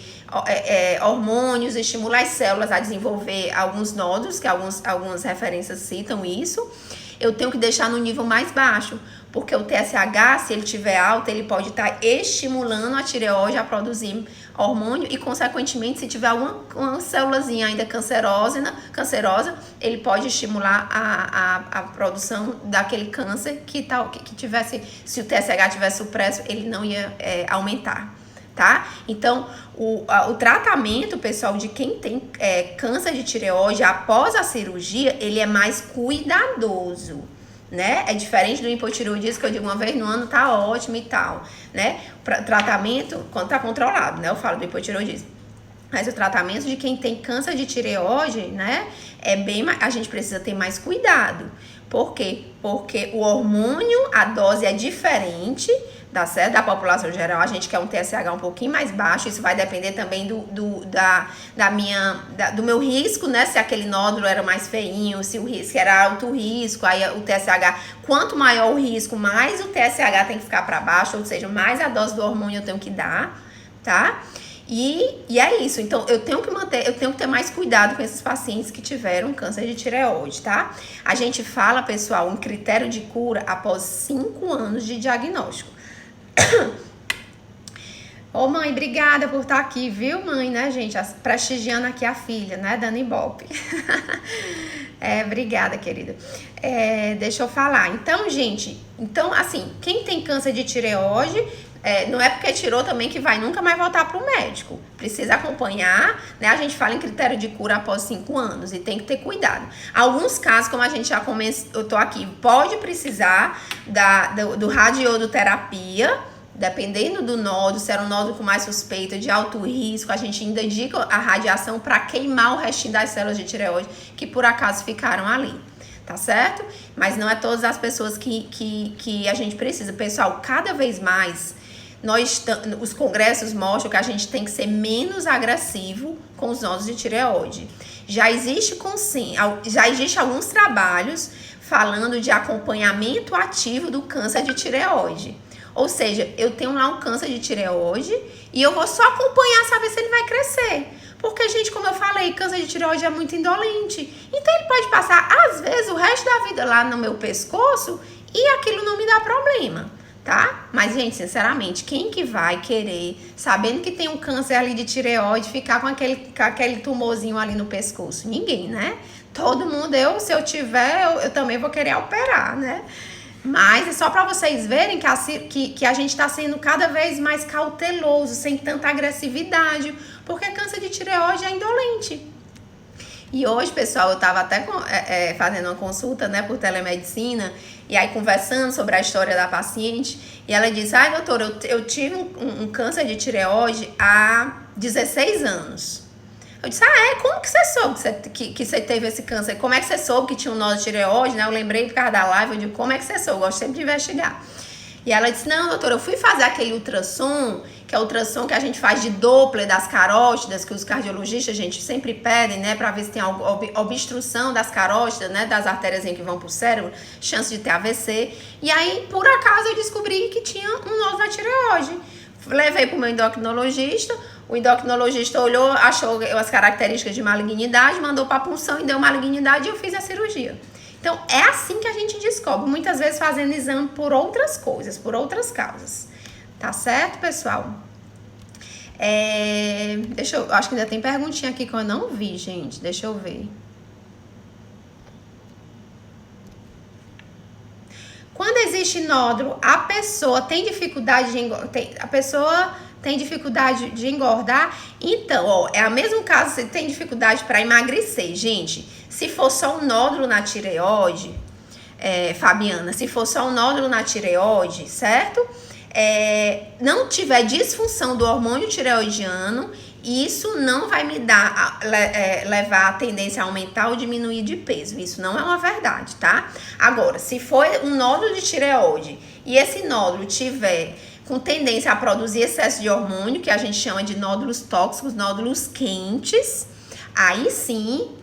hormônios, estimula as células a desenvolver alguns nódulos, que algumas referências citam isso. Eu tenho que deixar no nível mais baixo, porque o TSH, se ele estiver alto, ele pode estar estimulando a tireoide a produzir hormônio e, consequentemente, se tiver uma célulazinha ainda cancerosa, ele pode estimular a produção daquele câncer que tivesse, se o TSH tivesse supresso, ele não ia aumentar, tá? Então, o tratamento, pessoal, de quem tem câncer de tireoide após a cirurgia, ele é mais cuidadoso, né? É diferente do hipotireoidismo, que eu digo uma vez no ano, tá ótimo e tal, né? O tratamento, quando tá controlado, né? Eu falo do hipotireoidismo. Mas o tratamento de quem tem câncer de tireoide, né? A gente precisa ter mais cuidado. Por quê? Porque o hormônio, a dose é diferente, Tá certo? Da população geral, a gente quer um TSH um pouquinho mais baixo. Isso vai depender também do meu risco, né? Se aquele nódulo era mais feinho, se o risco era alto risco, aí o TSH, quanto maior o risco, mais o TSH tem que ficar para baixo, ou seja, mais a dose do hormônio eu tenho que dar, tá? E é isso. Então, eu tenho que ter mais cuidado com esses pacientes que tiveram câncer de tireoide, tá? A gente fala, pessoal, um critério de cura após 5 anos de diagnóstico. Ô mãe, obrigada por estar aqui, viu mãe, né gente, prestigiando aqui a filha, né, dando ibope. Obrigada, querida. Deixa eu falar, então gente, assim, quem tem câncer de tireoide, não é porque tirou também que vai nunca mais voltar pro médico, precisa acompanhar, né, a gente fala em critério de cura após 5 anos e tem que ter cuidado. Alguns casos, como a gente já comentou, eu tô aqui, pode precisar do radioterapia, dependendo do nódulo, se era um nódulo com mais suspeita de alto risco, a gente ainda indica a radiação para queimar o restinho das células de tireoide que por acaso ficaram ali, tá certo? Mas não é todas as pessoas que a gente precisa. Pessoal, cada vez mais, os congressos mostram que a gente tem que ser menos agressivo com os nódulos de tireoide. Já existe alguns trabalhos falando de acompanhamento ativo do câncer de tireoide. Ou seja, eu tenho lá um câncer de tireoide e eu vou só acompanhar, saber se ele vai crescer. Porque, gente, como eu falei, câncer de tireoide é muito indolente. Então, ele pode passar, às vezes, o resto da vida lá no meu pescoço e aquilo não me dá problema, tá? Mas, gente, sinceramente, quem que vai querer, sabendo que tem um câncer ali de tireoide, ficar com aquele tumorzinho ali no pescoço? Ninguém, né? Todo mundo, se eu tiver, eu também vou querer operar, né? Mas é só para vocês verem que a gente está sendo cada vez mais cauteloso, sem tanta agressividade, porque câncer de tireoide é indolente. E hoje, pessoal, eu estava até fazendo uma consulta, né, por telemedicina, e aí conversando sobre a história da paciente, e ela disse, doutora, eu tive um câncer de tireoide há 16 anos. Eu disse, como que você soube que você teve esse câncer? Como é que você soube que tinha um nódulo de tireoide, né? Eu lembrei por causa da live, eu digo, como é que você soube? Eu gosto sempre de investigar. E ela disse, não, doutora, eu fui fazer aquele ultrassom, que é o ultrassom que a gente faz de Doppler das carótidas, que os cardiologistas, gente, sempre pedem, né? Pra ver se tem obstrução das carótidas, né? Das artérias que vão pro cérebro, chance de ter AVC. E aí, por acaso, eu descobri que tinha um nódulo na tireoide. Levei pro meu endocrinologista, o endocrinologista olhou, achou as características de malignidade, mandou para punção e deu malignidade e eu fiz a cirurgia. Então, é assim que a gente descobre, muitas vezes fazendo exame por outras coisas, por outras causas. Tá certo, pessoal? Eu acho que ainda tem perguntinha aqui que eu não vi, gente. Deixa eu ver. Quando existe nódulo, a pessoa tem dificuldade de engordar. Então, é o mesmo caso, você tem dificuldade para emagrecer. Gente, se for só um nódulo na tireoide, Fabiana, se for só um nódulo na tireoide, certo? Não tiver disfunção do hormônio tireoidiano, isso não vai me levar a tendência a aumentar ou diminuir de peso. Isso não é uma verdade, tá? Agora, se for um nódulo de tireoide e esse nódulo tiver com tendência a produzir excesso de hormônio, que a gente chama de nódulos tóxicos, nódulos quentes, aí sim,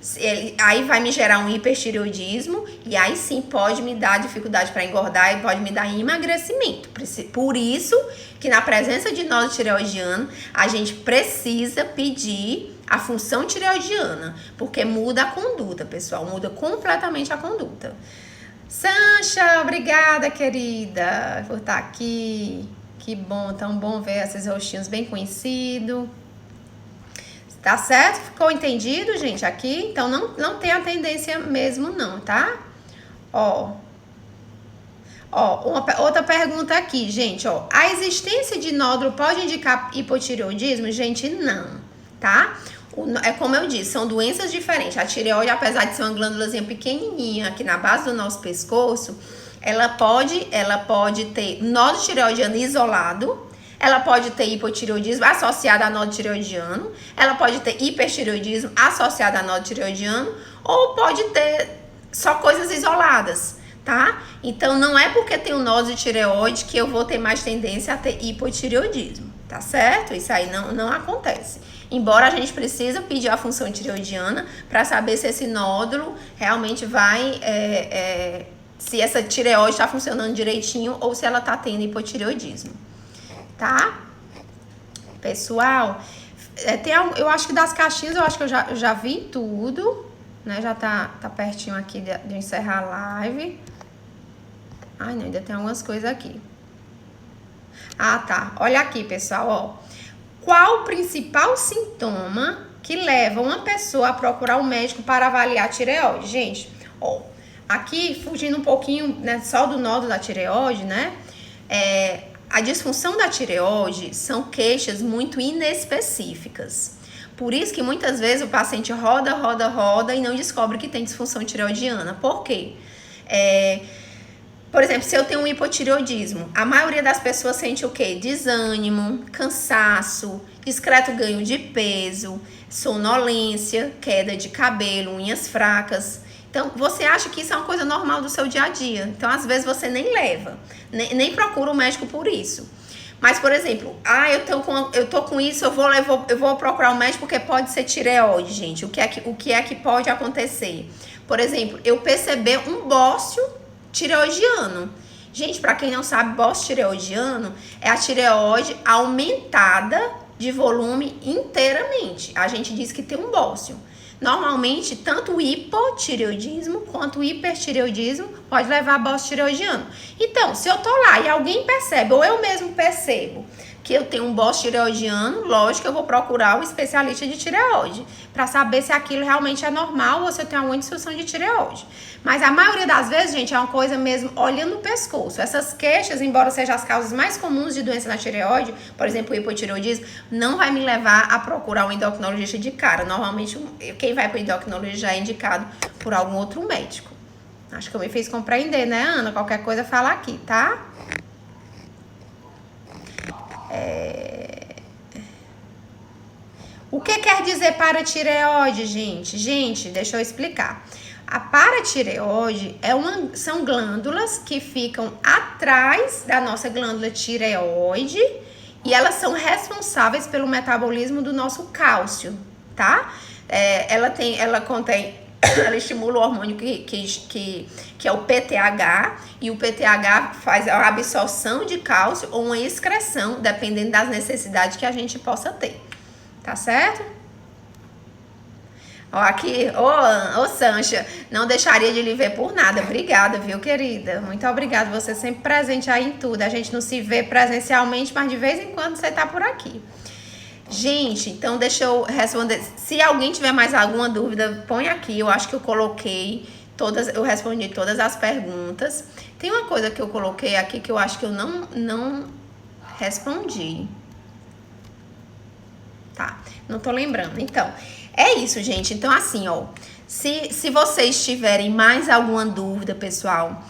aí vai me gerar um hipertireoidismo e aí sim pode me dar dificuldade para engordar e pode me dar emagrecimento. Por isso que na presença de nódulo tireoidiano, a gente precisa pedir a função tireoidiana, porque muda a conduta, pessoal, muda completamente a conduta. Sancha, obrigada, querida, por estar aqui. Que bom, tão bom ver esses rostinhos bem conhecidos. Tá certo? Ficou entendido, gente, aqui? Então, não tem a tendência mesmo, não, tá? Outra pergunta aqui, gente, a existência de nódulo pode indicar hipotireoidismo? Gente, não, tá? É como eu disse, são doenças diferentes. A tireoide, apesar de ser uma glândulazinha pequenininha aqui na base do nosso pescoço, ela pode ter nódulo tireoidiano isolado, ela pode ter hipotireoidismo associado a nódulo tireoidiano, ela pode ter hipertireoidismo associado a nódulo tireoidiano, ou pode ter só coisas isoladas, tá? Então, não é porque tenho nódulo de tireoide que eu vou ter mais tendência a ter hipotireoidismo, tá certo? Isso aí não acontece. Embora a gente precisa pedir a função tireoidiana para saber se esse nódulo realmente vai, se essa tireoide está funcionando direitinho ou se ela está tendo hipotireoidismo, tá? Pessoal, eu acho que das caixinhas, eu acho que eu já vi tudo, né? Já tá pertinho aqui de encerrar a live. Ai, não, ainda tem algumas coisas aqui. Ah, tá. Olha aqui, pessoal, ó. Qual o principal sintoma que leva uma pessoa a procurar um médico para avaliar a tireoide? Gente, ó, aqui, fugindo um pouquinho, né, só do nódulo da tireoide, né? A disfunção da tireoide são queixas muito inespecíficas. Por isso que muitas vezes o paciente roda e não descobre que tem disfunção tireoidiana. Por quê? Por exemplo, se eu tenho um hipotireoidismo, a maioria das pessoas sente o quê? Desânimo, cansaço, discreto ganho de peso, sonolência, queda de cabelo, unhas fracas. Então, você acha que isso é uma coisa normal do seu dia a dia. Então, às vezes, você nem leva, nem procura um médico por isso. Mas, por exemplo, eu tô com isso, eu vou procurar um médico porque pode ser tireoide, gente. O que é que pode acontecer? Por exemplo, eu perceber um bócio tireoidiano. Gente, para quem não sabe, bócio tireoidiano é a tireoide aumentada de volume inteiramente. A gente diz que tem um bócio. Normalmente, tanto o hipotireoidismo quanto o hipertireoidismo pode levar a bócio tireoidiano. Então, se eu tô lá e alguém percebe, ou eu mesmo percebo, que eu tenho um bócio tireoidiano, lógico que eu vou procurar o especialista de tireoide para saber se aquilo realmente é normal ou se eu tenho alguma disfunção de tireoide. Mas a maioria das vezes, gente, é uma coisa mesmo olhando o pescoço. Essas queixas, embora sejam as causas mais comuns de doença na tireoide, por exemplo, o hipotireoidismo, não vai me levar a procurar um endocrinologista de cara. Normalmente, quem vai para o endocrinologista já é indicado por algum outro médico. Acho que eu me fiz compreender, né, Ana? Qualquer coisa, fala aqui, tá? O que quer dizer paratireoide, gente? Gente, deixa eu explicar. A paratireoide são glândulas que ficam atrás da nossa glândula tireoide e elas são responsáveis pelo metabolismo do nosso cálcio, tá? Ela estimula o hormônio que é o PTH, e o PTH faz a absorção de cálcio ou uma excreção, dependendo das necessidades que a gente possa ter. Tá certo? Ó, aqui, ô Sancha, não deixaria de lhe ver por nada. Obrigada, viu, querida? Muito obrigada, você sempre presente aí em tudo. A gente não se vê presencialmente, mas de vez em quando você tá por aqui. Gente, então deixa eu responder. Se alguém tiver mais alguma dúvida, põe aqui. Eu acho que eu coloquei eu respondi todas as perguntas. Tem uma coisa que eu coloquei aqui que eu acho que eu não respondi. Tá, não tô lembrando. Então, é isso, gente. Então, assim, ó, se vocês tiverem mais alguma dúvida, pessoal,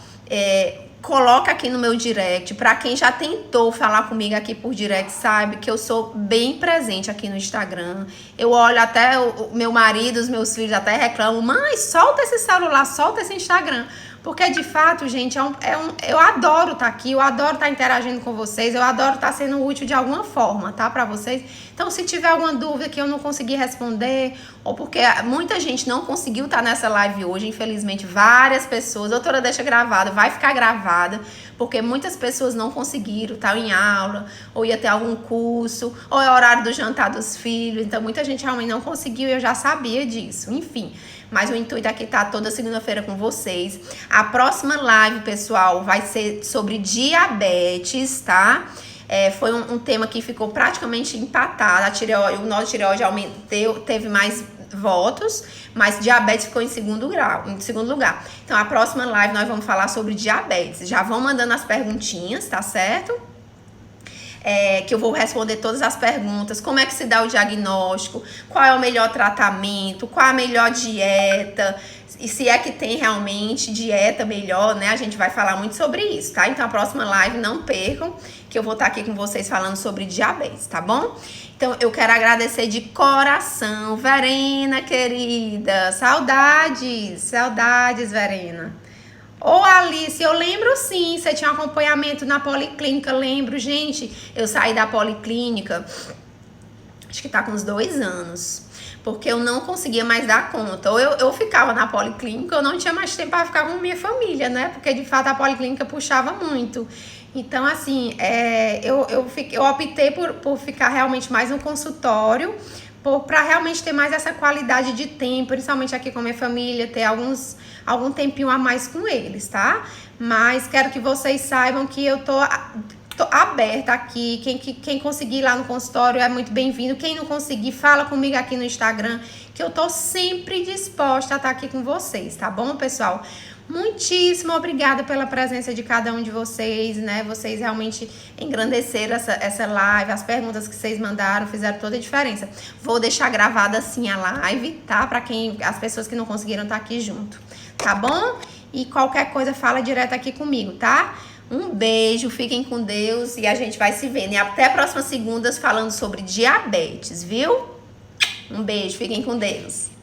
coloca aqui no meu direct. Pra quem já tentou falar comigo aqui por direct, sabe que eu sou bem presente aqui no Instagram. Eu olho até o meu marido, os meus filhos até reclamam: mãe, solta esse celular, solta esse Instagram. Porque, de fato, gente, eu adoro estar aqui, eu adoro estar interagindo com vocês, eu adoro estar sendo útil de alguma forma, tá? Pra vocês. Então, se tiver alguma dúvida que eu não consegui responder, ou porque muita gente não conseguiu estar nessa live hoje, infelizmente, várias pessoas, doutora, deixa gravada, vai ficar gravada, porque muitas pessoas não conseguiram estar em aula, ou ia ter algum curso, ou é horário do jantar dos filhos, então muita gente realmente não conseguiu e eu já sabia disso, enfim. Mas o intuito aqui tá toda segunda-feira com vocês. A próxima live, pessoal, vai ser sobre diabetes, tá? Foi um tema que ficou praticamente empatado. O nódulo de tireoide teve mais votos, mas diabetes ficou em segundo lugar. Então, a próxima live nós vamos falar sobre diabetes. Já vão mandando as perguntinhas, tá certo? Que eu vou responder todas as perguntas, como é que se dá o diagnóstico, qual é o melhor tratamento, qual a melhor dieta, e se é que tem realmente dieta melhor, né? A gente vai falar muito sobre isso, tá? Então, a próxima live, não percam, que eu vou estar aqui com vocês falando sobre diabetes, tá bom? Então, eu quero agradecer de coração, Verena, querida, saudades, Verena. Ô Alice, eu lembro sim, você tinha um acompanhamento na policlínica, lembro, gente. Eu saí da policlínica, acho que tá com uns 2 anos, porque eu não conseguia mais dar conta. Ou eu ficava na policlínica, eu não tinha mais tempo para ficar com minha família, né? Porque de fato a policlínica puxava muito. Então, assim, eu optei por ficar realmente mais no consultório, para realmente ter mais essa qualidade de tempo, principalmente aqui com a minha família, ter algum tempinho a mais com eles, tá? Mas quero que vocês saibam que eu tô aberta aqui. Quem conseguir ir lá no consultório é muito bem-vindo. Quem não conseguir, fala comigo aqui no Instagram, que eu tô sempre disposta a estar aqui com vocês, tá bom, pessoal? Muitíssimo obrigada pela presença de cada um de vocês, né? Vocês realmente engrandeceram essa live, as perguntas que vocês mandaram fizeram toda a diferença. Vou deixar gravada assim a live, tá? Para as pessoas que não conseguiram estar aqui junto, tá bom? E qualquer coisa fala direto aqui comigo, tá? Um beijo, fiquem com Deus e a gente vai se vendo. E até a próxima segundas falando sobre diabetes, viu? Um beijo, fiquem com Deus.